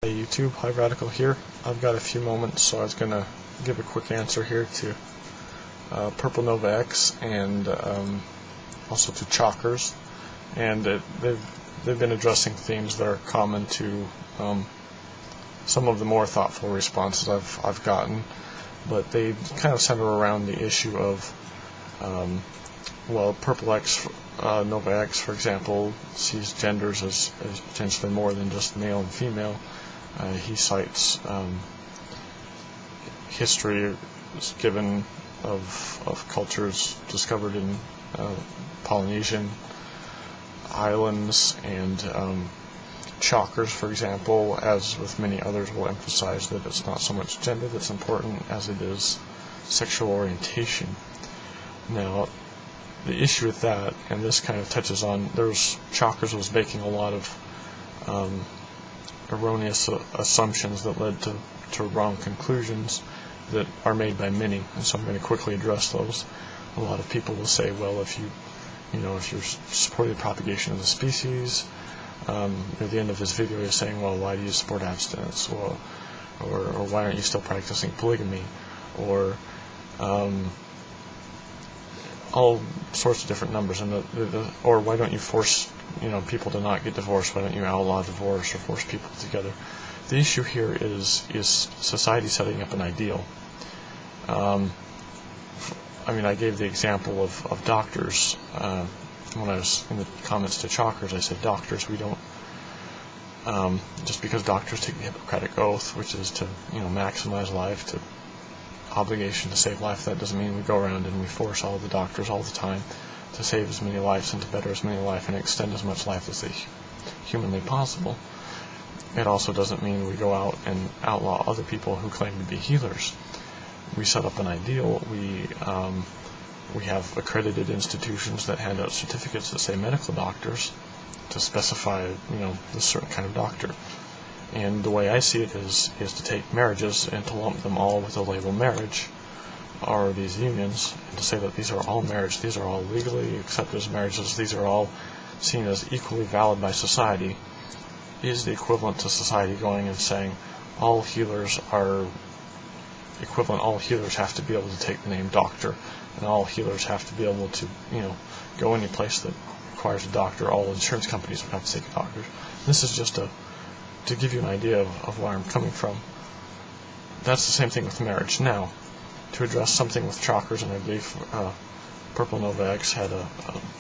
Hey YouTube, HiveRadical here. I've got a few moments, so I was going to give a quick answer here to PurpleNovaX and also to Chalkers. And they've been addressing themes that are common to some of the more thoughtful responses I've gotten, but they kind of center around the issue of PurpleNovaX, for example, sees genders as potentially more than just male and female. He cites history given of cultures discovered in Polynesian islands, and Chalkers, for example, as with many others, will emphasize that it's not so much gender that's important as it is sexual orientation. Now, the issue with that, and this kind of touches on, Chalkers was making a lot of erroneous assumptions that led to wrong conclusions that are made by many, and so I'm going to quickly address those. A lot of people will say, well, if you're supporting the propagation of the species, at the end of this video you're saying, well, why do you support abstinence, or why aren't you still practicing polygamy, or all sorts of different numbers, and or why don't you force people to not get divorced? Why don't you outlaw divorce or force people together? The issue here is society setting up an ideal. I gave the example of doctors. When I was in the comments to Chalkers, I said doctors, we don't just because doctors take the Hippocratic Oath, which is to maximize life, to obligation to save life, that doesn't mean we go around and we force all the doctors all the time to save as many lives and to better as many life and extend as much life as humanly possible. It also doesn't mean we go out and outlaw other people who claim to be healers. We set up an ideal. We have accredited institutions that hand out certificates that say medical doctors to specify this certain kind of doctor. And the way I see it is to take marriages and to lump them all with the label marriage, or these unions, and to say that these are all marriage, these are all legally accepted as marriages, these are all seen as equally valid by society, is the equivalent to society going and saying all healers are equivalent, all healers have to be able to take the name doctor, and all healers have to be able to go any place that requires a doctor. All insurance companies would have to take a doctor. This is just to give you an idea of where I'm coming from. That's the same thing with marriage. Now, to address something with Chalkers, and I believe PurpleNovaX had a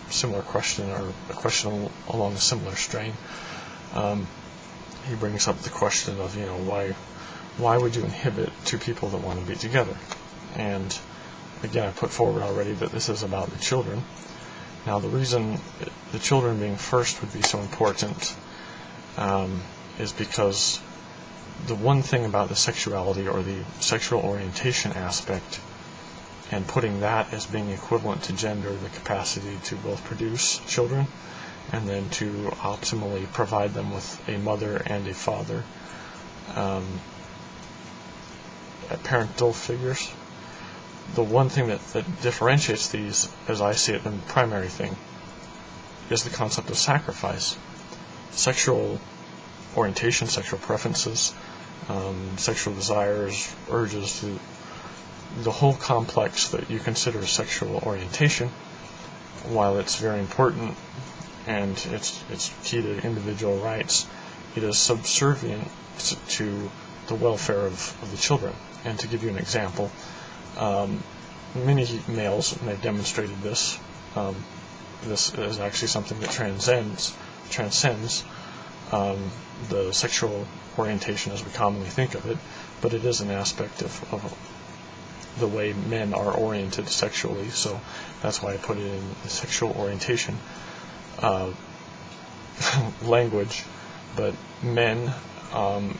similar question, or a question along a similar strain. He brings up the question of why would you inhibit two people that want to be together? And again, I put forward already that this is about the children. Now, the reason the children being first would be so important is because the one thing about the sexuality or the sexual orientation aspect, and putting that as being equivalent to gender, the capacity to both produce children and then to optimally provide them with a mother and a father, parental figures, the one thing that differentiates these, as I see it, the primary thing, is the concept of sacrifice. Sexual orientation, sexual preferences, sexual desires, urges, the whole complex that you consider sexual orientation, while it's very important and it's key to individual rights, it is subservient to the welfare of the children. And to give you an example, many males, and they've demonstrated this, this is actually something that transcends the sexual orientation as we commonly think of it, but it is an aspect of the way men are oriented sexually, so that's why I put it in the sexual orientation language. But men,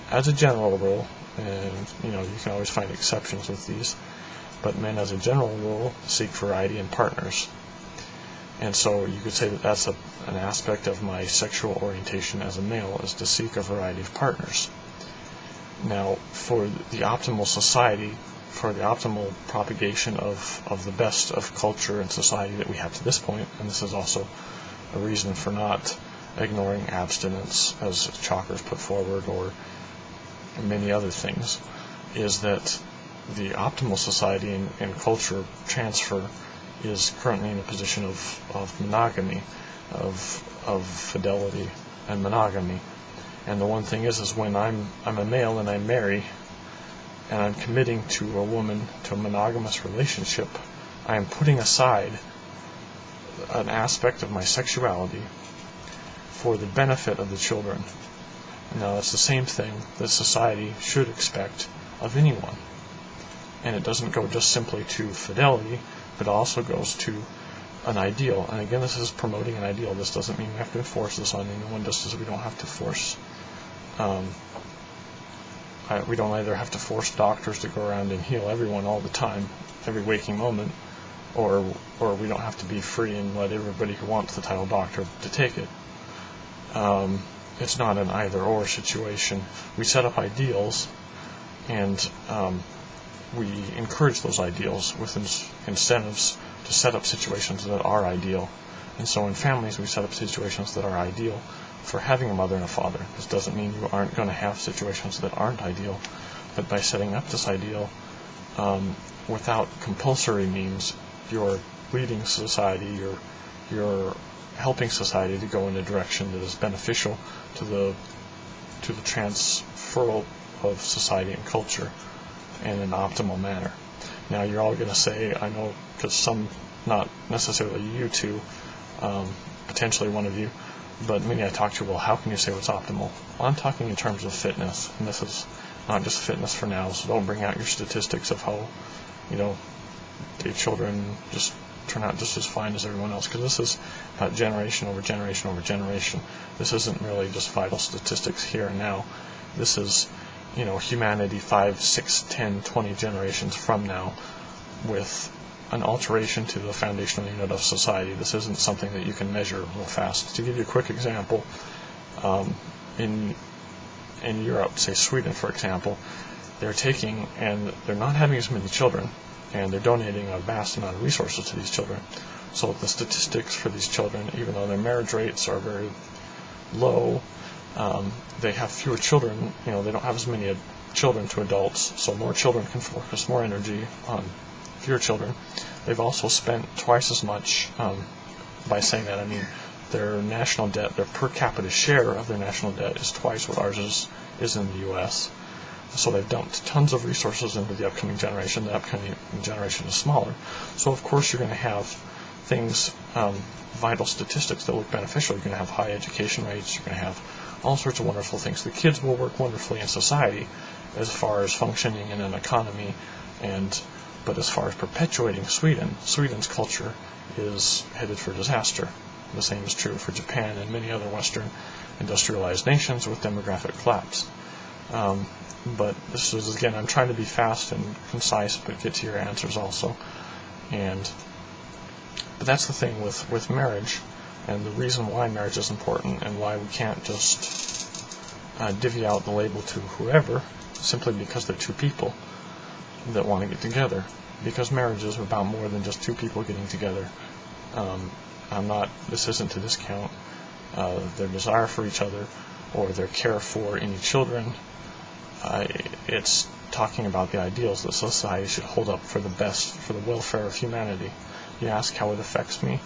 as a general rule, and you can always find exceptions with these, but men as a general rule seek variety in partners. And so you could say that that's an aspect of my sexual orientation as a male, is to seek a variety of partners. Now, for the optimal society, for the optimal propagation of the best of culture and society that we have to this point, and this is also a reason for not ignoring abstinence, as Chalkers put forward, or and many other things, is that the optimal society and culture transfer is currently in a position of monogamy, of fidelity and monogamy. And the one thing is when I'm a male and I marry, and I'm committing to a woman, to a monogamous relationship, I am putting aside an aspect of my sexuality for the benefit of the children. Now, that's the same thing that society should expect of anyone. And it doesn't go just simply to fidelity, but also goes to an ideal. And again, this is promoting an ideal. This doesn't mean we have to enforce this on anyone, just as we don't have to force we don't either have to force doctors to go around and heal everyone all the time, every waking moment, or we don't have to be free and let everybody who wants the title doctor to take it. It's not an either-or situation. We set up ideals, and we encourage those ideals with incentives to set up situations that are ideal. And so in families, we set up situations that are ideal for having a mother and a father. This doesn't mean you aren't going to have situations that aren't ideal, but by setting up this ideal without compulsory means, you're leading society, you're helping society to go in a direction that is beneficial to the transfer of society and culture in an optimal manner. Now, you're all going to say, I know, because some, not necessarily you two, potentially one of you, but many I talk to, well, how can you say what's optimal? Well, I'm talking in terms of fitness, and this is not just fitness for now, so don't bring out your statistics of how, the children just turn out just as fine as everyone else, because this is generation over generation over generation. This isn't really just vital statistics here and now. This is, humanity 5, 6, 10, 20 generations from now, with an alteration to the foundational unit of society. This isn't something that you can measure real fast. To give you a quick example, in Europe, say Sweden, for example, they're taking and they're not having as many children, and they're donating a vast amount of resources to these children. So the statistics for these children, even though their marriage rates are very low, they have fewer children. They don't have as many children to adults, so more children can focus more energy on fewer children. They've also spent twice as much. By saying that, I mean their national debt, their per capita share of their national debt is twice what ours is in the U.S. So they've dumped tons of resources into the upcoming generation. The upcoming generation is smaller. So of course you're going to have things, vital statistics that look beneficial. You're going to have high education rates. You're going to have all sorts of wonderful things. The kids will work wonderfully in society as far as functioning in an economy, but as far as perpetuating Sweden's culture is headed for disaster. The same is true for Japan and many other Western industrialized nations with demographic collapse. But this is, again, I'm trying to be fast and concise, but get to your answers also. But that's the thing with marriage, and the reason why marriage is important, and why we can't just divvy out the label to whoever, simply because they're two people that want to get together. Because marriage is about more than just two people getting together. This isn't to discount their desire for each other or their care for any children. It's talking about the ideals that society should hold up for the best, for the welfare of humanity. You ask how it affects me.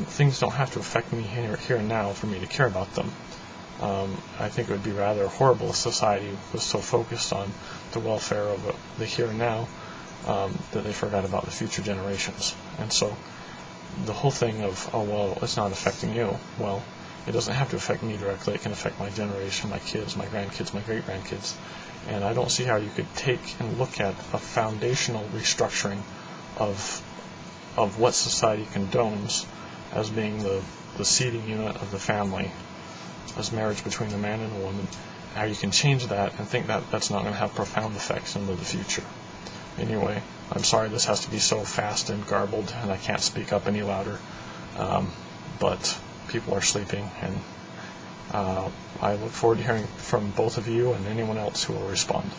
Things don't have to affect me here and now for me to care about them. I think it would be rather horrible if society was so focused on the welfare of the here and now that they forgot about the future generations. And so the whole thing of, it's not affecting you. Well, it doesn't have to affect me directly. It can affect my generation, my kids, my grandkids, my great-grandkids. And I don't see how you could take and look at a foundational restructuring of what society condones as being the seeding unit of the family, as marriage between a man and a woman, how you can change that and think that that's not going to have profound effects into the future. Anyway, I'm sorry this has to be so fast and garbled, and I can't speak up any louder, but people are sleeping, and I look forward to hearing from both of you and anyone else who will respond.